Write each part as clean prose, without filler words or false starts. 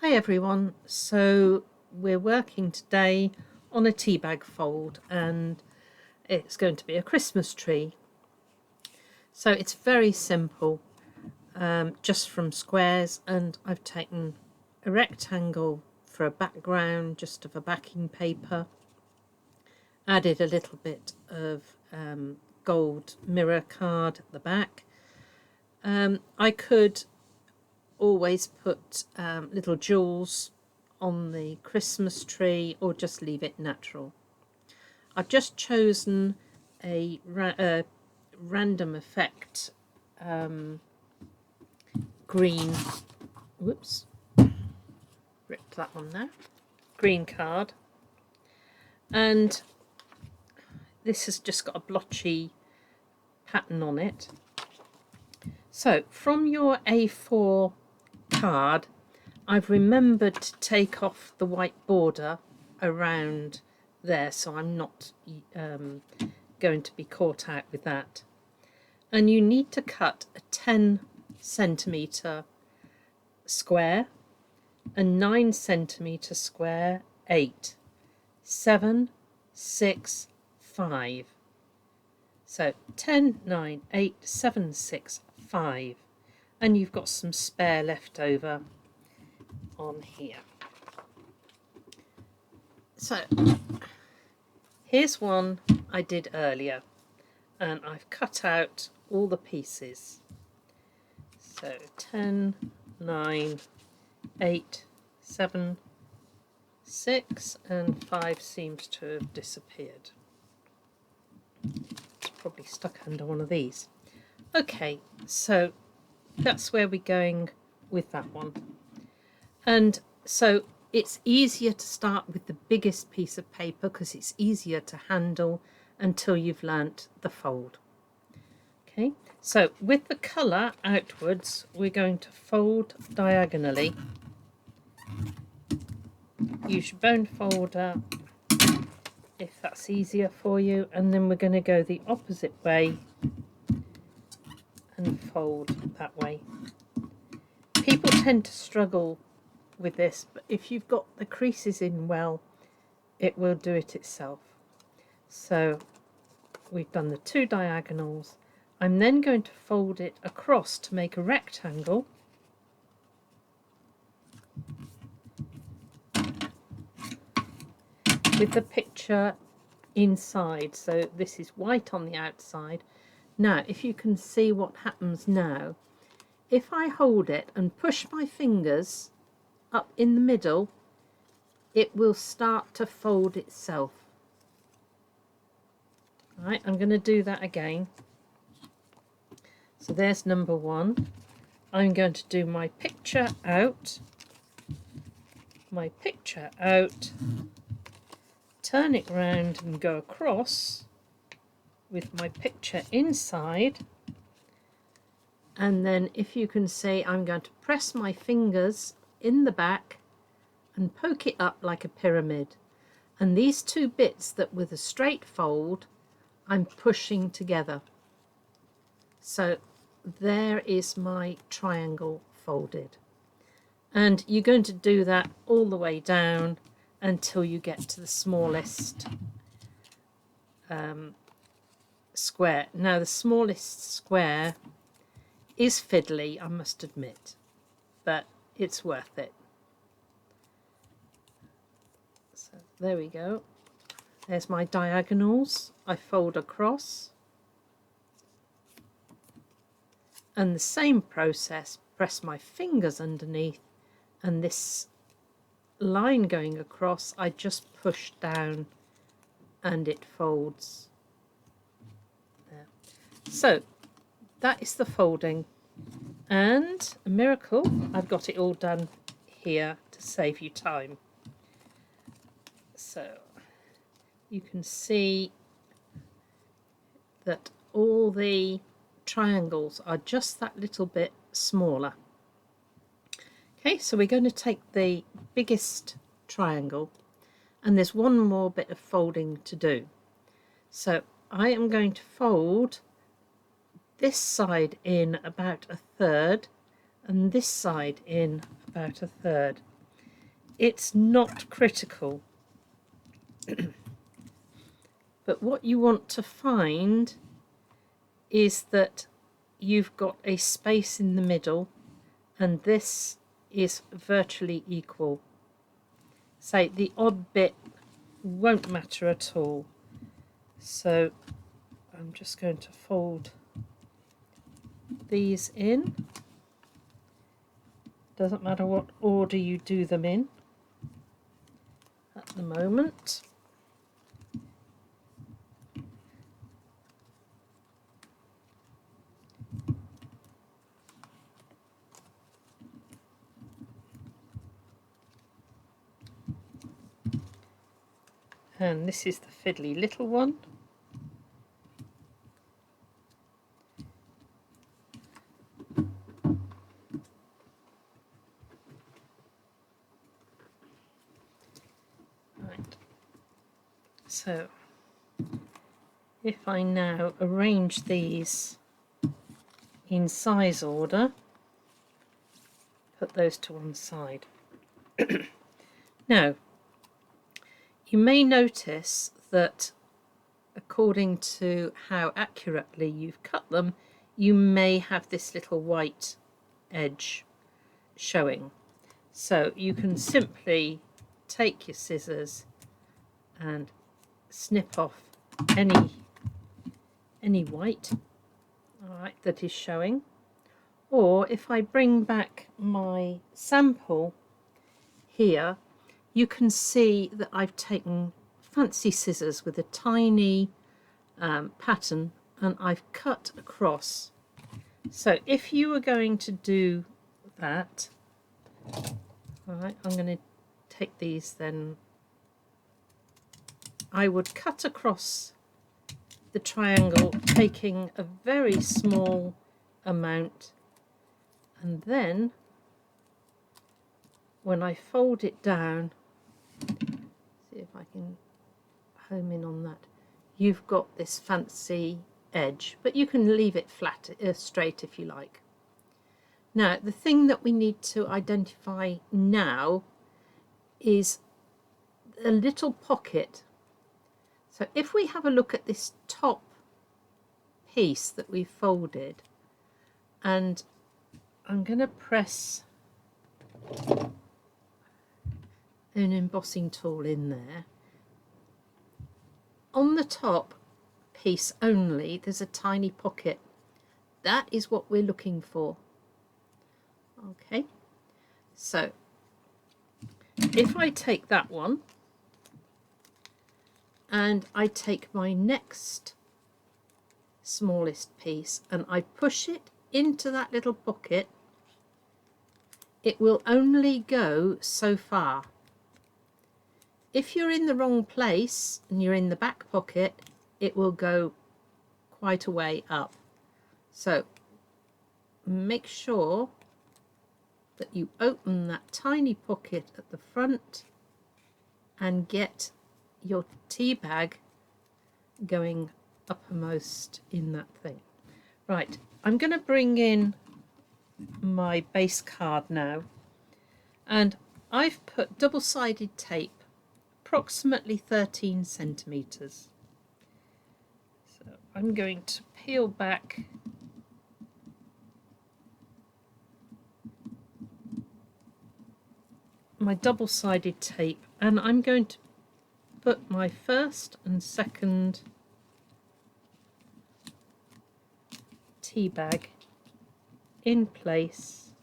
Hi everyone, so we're working today on a tea bag fold and it's going to be a Christmas tree. So it's very simple, just from squares, and I've taken a rectangle for a background, just of a backing paper, added a little bit of gold mirror card at the back. I could always put little jewels on the Christmas tree or just leave it natural. I've just chosen a random effect green, whoops, ripped that one there, green card, and this has just got a blotchy pattern on it. So from your A4 card, I've remembered to take off the white border around there, so I'm not going to be caught out with that. And you need to cut a 10cm square, a 9cm square, 8, 7, 6, 5. So 10, 9, 8, 7, 6, 5. And you've got some spare left over on here. So here's one I did earlier, and I've cut out all the pieces. So 10, 9, 8, 7, 6 and 5 seems to have disappeared. It's probably stuck under one of these. Okay, so that's where we're going with that one. And so it's easier to start with the biggest piece of paper because it's easier to handle until you've learnt the fold. Okay, so with the colour outwards, we're going to fold diagonally. Use your bone folder if that's easier for you, and then we're going to go the opposite way and fold that way. People tend to struggle with this, but if you've got the creases in well, it will do it itself. So we've done the two diagonals. I'm then going to fold it across to make a rectangle. With the picture inside, so this is white on the outside. Now, if you can see what happens now, if I hold it and push my fingers up in the middle, it will start to fold itself. Right, I'm going to do that again. So there's number one. I'm going to do my picture out, turn it round and go across with my picture inside, and then if you can see, I'm going to press my fingers in the back and poke it up like a pyramid, and these two bits that with a straight fold I'm pushing together. So there is my triangle folded, and you're going to do that all the way down until you get to the smallest square. Now the smallest square is fiddly, I must admit, but it's worth it. So there we go. There's my diagonals. I fold across, and the same process, press my fingers underneath, and this line going across I just push down and it folds there. So that is the folding, and a miracle, I've got it all done here to save you time. So you can see that all the triangles are just that little bit smaller. Okay, so we're going to take the biggest triangle, and there's one more bit of folding to do. So I am going to fold this side in about a third and this side in about a third. it's not critical. But what you want to find is that you've got a space in the middle and this is virtually equal. Say the odd bit won't matter at all. So I'm just going to fold these in. Doesn't matter what order you do them in at the moment. And this is the fiddly little one. Right. So if I now arrange these in size order, put those to one side. Now, you may notice that according to how accurately you've cut them, you may have this little white edge showing. So you can simply take your scissors and snip off any white, all right, that is showing. Or if I bring back my sample here, you can see that I've taken fancy scissors with a tiny pattern and I've cut across. So if you were going to do that, all right, I'm going to take these then. I would cut across the triangle, taking a very small amount, and then when I fold it down, see if I can home in on that, you've got this fancy edge, but you can leave it flat, straight if you like. Now, the thing that we need to identify now is a little pocket. So if we have a look at this top piece that we folded, and I'm going to press an embossing tool in there. On the top piece only, there's a tiny pocket. That is what we're looking for. Okay, so if I take that one and I take my next smallest piece and I push it into that little pocket, it will only go so far. If you're in the wrong place and you're in the back pocket, it will go quite a way up. So make sure that you open that tiny pocket at the front and get your tea bag going uppermost in that thing. Right, I'm going to bring in my base card now, and I've put double-sided tape approximately 13 centimeters. So I'm going to peel back my double-sided tape, and I'm going to put my first and second tea bag in place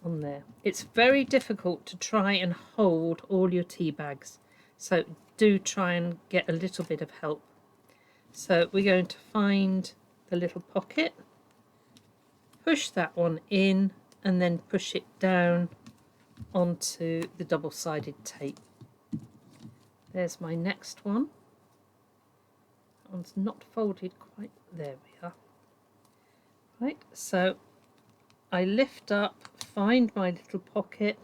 on there. It's very difficult to try and hold all your tea bags, so do try and get a little bit of help. So we're going to find the little pocket, push that one in, and then push it down onto the double-sided tape. There's my next one. That one's not folded quite. There we are. Right, so I lift up, find my little pocket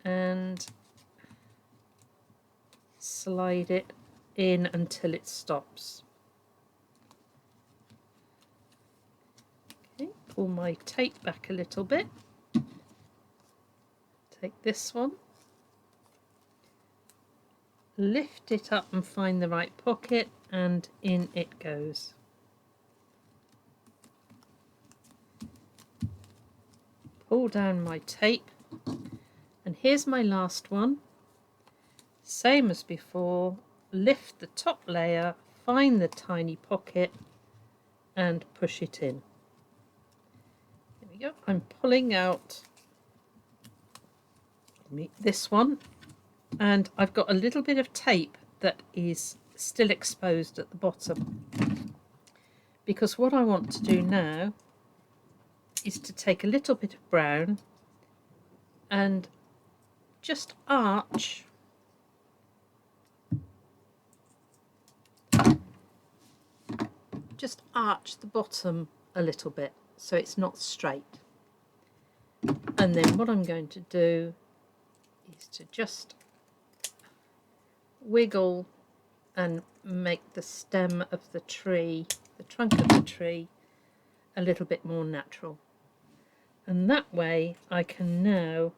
and slide it in until it stops. Okay, pull my tape back a little bit. take this one, lift it up and find the right pocket, and in it goes. Pull down my tape, and here's my last one. Same as before, lift the top layer, find the tiny pocket and push it in. There we go. I'm pulling out this one, and I've got a little bit of tape that is still exposed at the bottom, because what I want to do now is to take a little bit of brown and just arch the bottom a little bit so it's not straight. And then what I'm going to do is to just wiggle and make the stem of the tree, the trunk of the tree, a little bit more natural. And that way I can now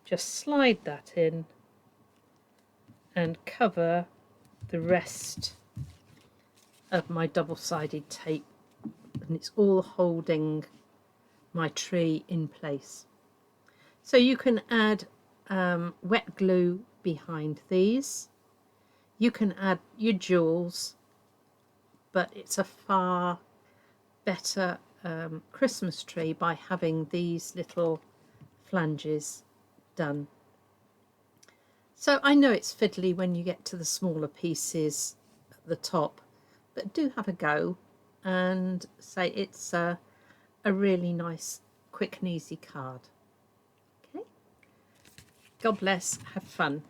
just slide that in and cover the rest of my double-sided tape, and it's all holding my tree in place. So you can add wet glue behind these. You can add your jewels, but it's a far better Christmas tree by having these little flanges done. So I know it's fiddly when you get to the smaller pieces at the top, but do have a go and say it's a really nice, quick and easy card. Okay, God bless, have fun.